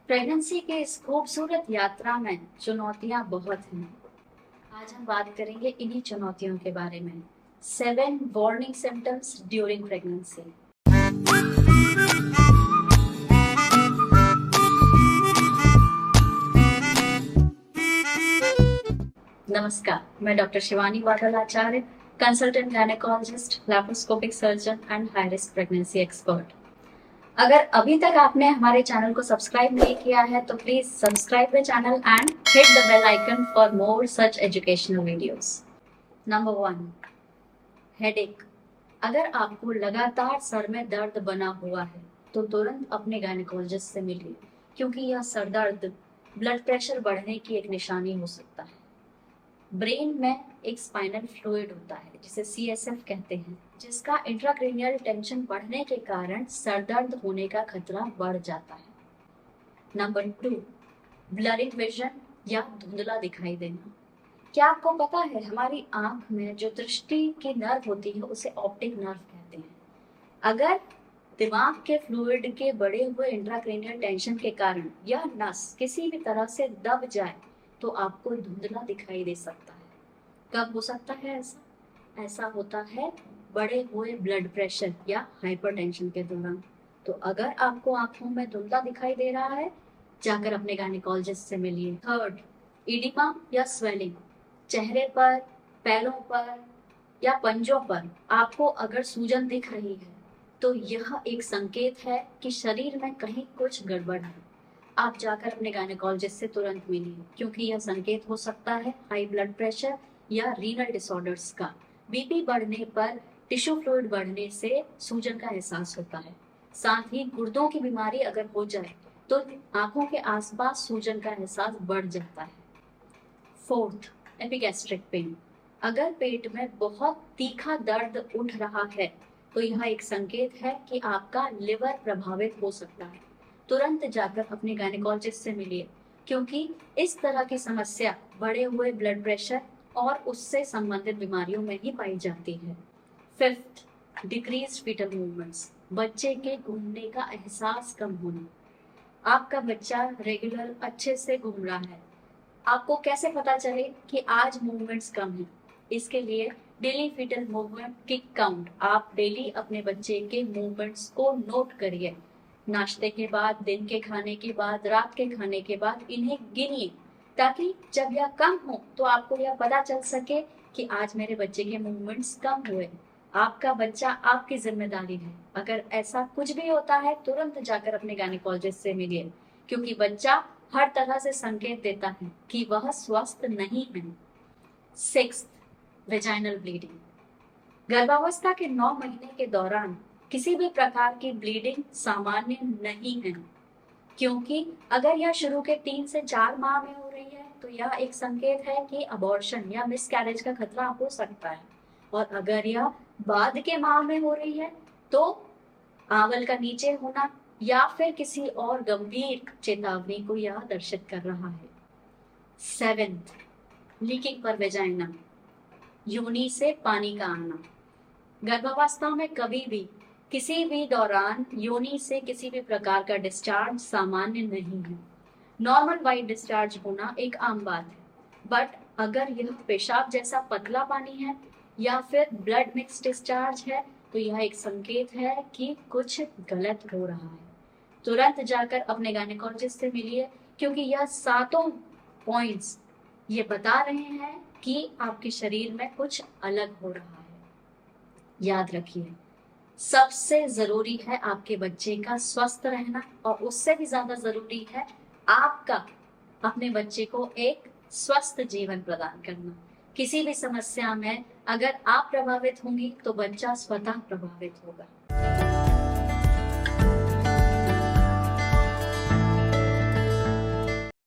Pregnancy के इस खूबसूरत यात्रा में चुनौतियां बहुत हैं। आज हम बात करेंगे इन्हीं चुनौतियों के बारे में। 7 वार्निंग सिम्टम्स ड्यूरिंग प्रेगनेंसी। नमस्कार, मैं doctor Shivani Vadal Acharya, consultant gynaecologist, laparoscopic surgeon and high risk pregnancy expert. अगर अभी तक आपने हमारे चैनल को सब्सक्राइब नहीं किया है तो please subscribe the channel and hit the bell icon for more such educational videos. Number 1, headache. अगर आपको लगातार सर में दर्द बना हुआ है तो तुरंत अपने गायनेकोलॉजिस्ट से मिलिए, क्योंकि यह सर दर्द ब्लड प्रेशर बढ़ने की एक निशानी हो सकता है। ब्रेन में एक स्पाइनल फ्लूइड होता है जिसे CSF कहते हैं, जिसका इंट्राक्रेनियल टेंशन बढ़ने के कारण सरदर्द होने का खतरा बढ़ जाता है। नंबर 2, ब्लरिंग विजन या धुंधला दिखाई देना। क्या आपको पता है हमारी आंख में जो दृष्टि की नर्व होती है उसे ऑप्टिक नर्व कहते हैं। अगर दिमाग के फ्लूइड के बढ़े हुए इंट्राक्रेनियल टेंशन के कारण यह नस किसी भी तरह से दब जाए तो आपको धुंधला दिखाई दे सकता है। कब हो सकता है ऐसा? ऐसा होता है बढ़े हुए ब्लड प्रेशर या हाइपरटेंशन के दौरान। तो अगर आपको आंखों में धुंधला दिखाई दे रहा है, जाकर अपने गायनेकोलॉजिस्ट से मिलिए। थर्ड, इडिमा या स्वेलिंग। चेहरे पर, पैरों पर या पंजों पर आपको अगर सूजन दिख रही है तो यह एक संकेत है कि शरीर में कहीं कुछ गड़बड़ है। आप जाकर अपने गायनेकोलॉजिस्ट से तुरंत मिलिए, क्योंकि यह संकेत हो सकता है हाई ब्लड प्रेशर या रीनल डिसऑर्डर्स का। बीपी बढ़ने पर टिश्यू फ्लूइड बढ़ने से सूजन का एहसास होता है। साथ ही गुर्दों की बीमारी अगर हो जाए तो आंखों के आसपास सूजन का एहसास बढ़ जाता है। Fourth, epigastric pain. अगर पेट में बहुत तीखा दर्द उठ रहा है तो यह एक संकेत है कि आपका लिवर प्रभावित हो सकता है। तुरंत जाकर अपने गायनेकोलॉजिस्ट से मिलिए, क्योंकि इस तरह की समस्या बढ़े हुए ब्लड प्रेशर और उससे संबंधित बीमारियों में ही पाई जाती है। Fifth, decrease fetal movements. बच्चे के घूमने का एहसास कम होना। आपका बच्चा रेगुलर अच्छे से घूम रहा है, आपको कैसे पता चले कि आज मूवमेंट्स कम है? इसके लिए daily fetal movement kick count, आप डेली अपने बच्चे के मूवमेंट्स को नोट करिए। नाश्ते के बाद, दिन के खाने के बाद, रात के खाने के बाद इन्हें गिनिए, ताकि जब यह कम हो तो आपको यह पता चल सके कि आज मेरे बच्चे के मूवमेंट्स कम हुए। आपका बच्चा आपकी जिम्मेदारी है। अगर ऐसा कुछ भी होता है तुरंत जाकर अपने गायनेकोलॉजिस्ट से मिलिए, क्योंकि बच्चा हर तरह से संकेत देता है कि वह स्वस्थ नहीं है। Sixth, vaginal bleeding. गर्भावस्था के 9 महीने के दौरान किसी भी प्रकार की ब्लीडिंग सामान्य नहीं है, क्योंकि अगर यह शुरू के 3 से 4 माह में हो रही है तो यह एक संकेत है कि अबॉर्शन या मिसकैरेज का खतरा हो सकता है। और अगर यह बाद के माह में हो रही है तो आंवल का नीचे होना या फिर किसी और गंभीर चेतावनी को यह दर्शित कर रहा है। सेवेंथ, लीकिंग पर वेजाइना, योनि से पानी का आना। गर्भावस्था में कभी भी किसी भी दौरान योनि से किसी भी प्रकार का डिस्चार्ज सामान्य नहीं है। नॉर्मल वाइट डिस्चार्ज होना एक आम बात है, बट अगर यह पेशाब जैसा पतला पानी है या फिर ब्लड मिक्स डिस्चार्ज है तो यह एक संकेत है कि कुछ गलत हो रहा है। तुरंत जाकर अपने गायनेकोलॉजिस्ट से मिलिए, क्योंकि यह सातों पॉइंट्स ये बता रहे हैं कि आपके शरीर में कुछ अलग हो रहा है। याद रखिए, सबसे जरूरी है आपके बच्चे का स्वस्थ रहना, और उससे भी ज्यादा जरूरी है आपका अपने बच्चे को एक स्वस्थ जीवन प्रदान करना। किसी भी समस्या में अगर आप प्रभावित होंगी तो बच्चा स्वतः प्रभावित होगा।